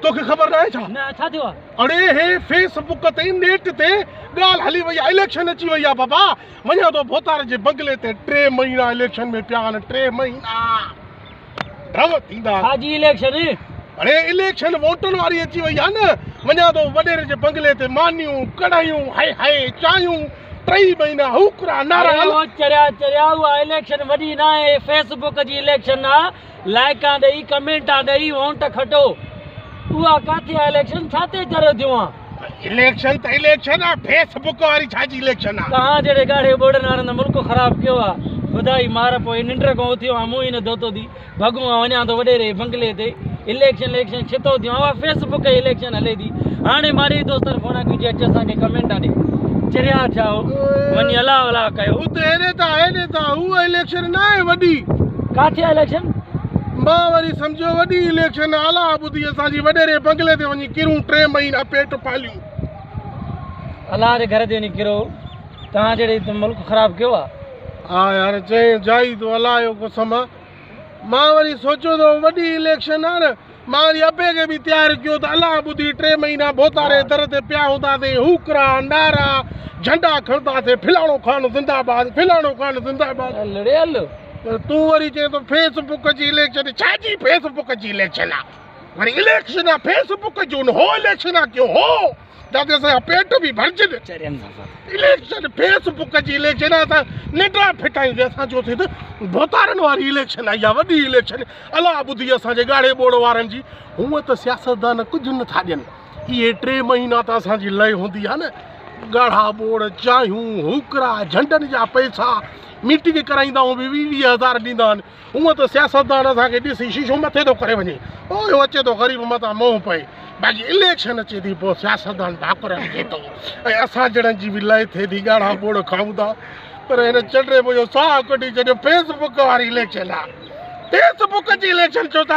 तोखे ख़बर न आहे छा? अड़े हे फेसबुक ते नेट ते ॻाल्हि हली वई आहे, इलेक्शन अची वई आहे बाबा। वञा तो भोतार जे बंगले ते 3 महीना इलेक्शन में पिया आहिनि, 3 महीना ड्रम थींदा। हाजी इलेक्शन अड़े इलेक्शन वोटनि वारी अची वई आहे न। वञा तो वॾेरे जे बंगले ते मानियूं कढ़ायूं हाय हाय चायूं 3 महीना हुकरा नारा चरिया उहा इलेक्शन वॾी न आहे, फेसबुक जी इलेक्शन आहे। लाइकां ॾेई कमेंटा ॾेई वोट खटो, उहा काथे आहे इलेक्शन? छा ते चरियो थियो आहे? इलेक्शन त इलेक्शन आहे, फेसबुक वारी छाजी इलेक्शन आहे? तव्हां जहिड़े ॻाढ़े ॿोड़नि वारनि मुल्क ख़राबु कयो आहे। ॿुधाई मार पोइ निंड खां उथियो आहे, मुंहुं ई न धोतो थी भॻूं आहे, वञा थो वॾेरे बंगले ते इलेक्शन छितो थियो आहे। फेसबुक जी इलेक्शन हले थी। हाणे मारे दोस्तनि फोन कई अच असांखे कमेंटा ॾे, चरिया छा वञी अला कयो। हेॾे त उहा इलेक्शन न आहे वॾी। काथे आहे इलेक्शन? मां वरी सम्झो वॾी इलेक्शन अला ॿुधी असांजी वॾेरे बंगले ते वञी किरूं 3 महीना पेट पालियूं। अलाह जे घर ते वञी किरो, तव्हां जहिड़े मुल्क ख़राबु कयो आहे। हा यार चई जाई तो अलाह जो कसम। मां वरी सोचियो तो वॾी इलेक्शन आहे न, मां वरी अबे खे बि तयारु कयो त अलाह ॿुधी 3 महीना भोतारे दर ते पिया हूंदासीं, हुकरा नारा झंडा खणंदासीं, फिलाणो ख़ान ज़िंदाबाद, फिलाणो ख़ान ज़िंदाबाद। पर तूं वरी चए तो फेसबुक जी इलेक्शन। छाजी फेसबुक जी इलेक्शन आहे? वरी इलेक्शन आहे फेसबुक जो न हो इलेक्शन आहे क्यों हो, जाते असांजा पेट बि भरजनि। इलेक्शन फेसबुक जी इलेक्शन आहे, असां निंड्रा फिटायूं। असां चयोसीं त भोतारनि वारी इलेक्शन आई आहे, वॾी इलेक्शन। अलाह ॿुधी असांजे ॻाढ़े ॿोड़ वारनि जी। हूअं त सियासतदान कुझु नथा ॾियनि, इहे 3 महीना त असांजी लय हूंदी आहे न। ॻाढ़ा ॿोड़ चांहियूं हुकरा झंडनि जा पैसा, मीटिंग कराईंदा आहियूं 20,000 ॾींदा आहिनि। हूअं त सियासतदान असांखे ॾिसी शीशो मथे थो करे वञे, ओ अचे थो ग़रीब मथां मोह पए। बाक़ी इलेक्शन अचे थी पोइ सियासतदान ढाकर हले थो, ऐं असां जहिड़नि जी बि लय थिए थी, ॻाढ़ा ॿोड़ खाऊं था। पर हिन चंडे मुंहिंजो साह कढी छॾियो। फेसबुक वारी इलेक्शन आहे, फेसबुक जी इलेक्शन चओ था।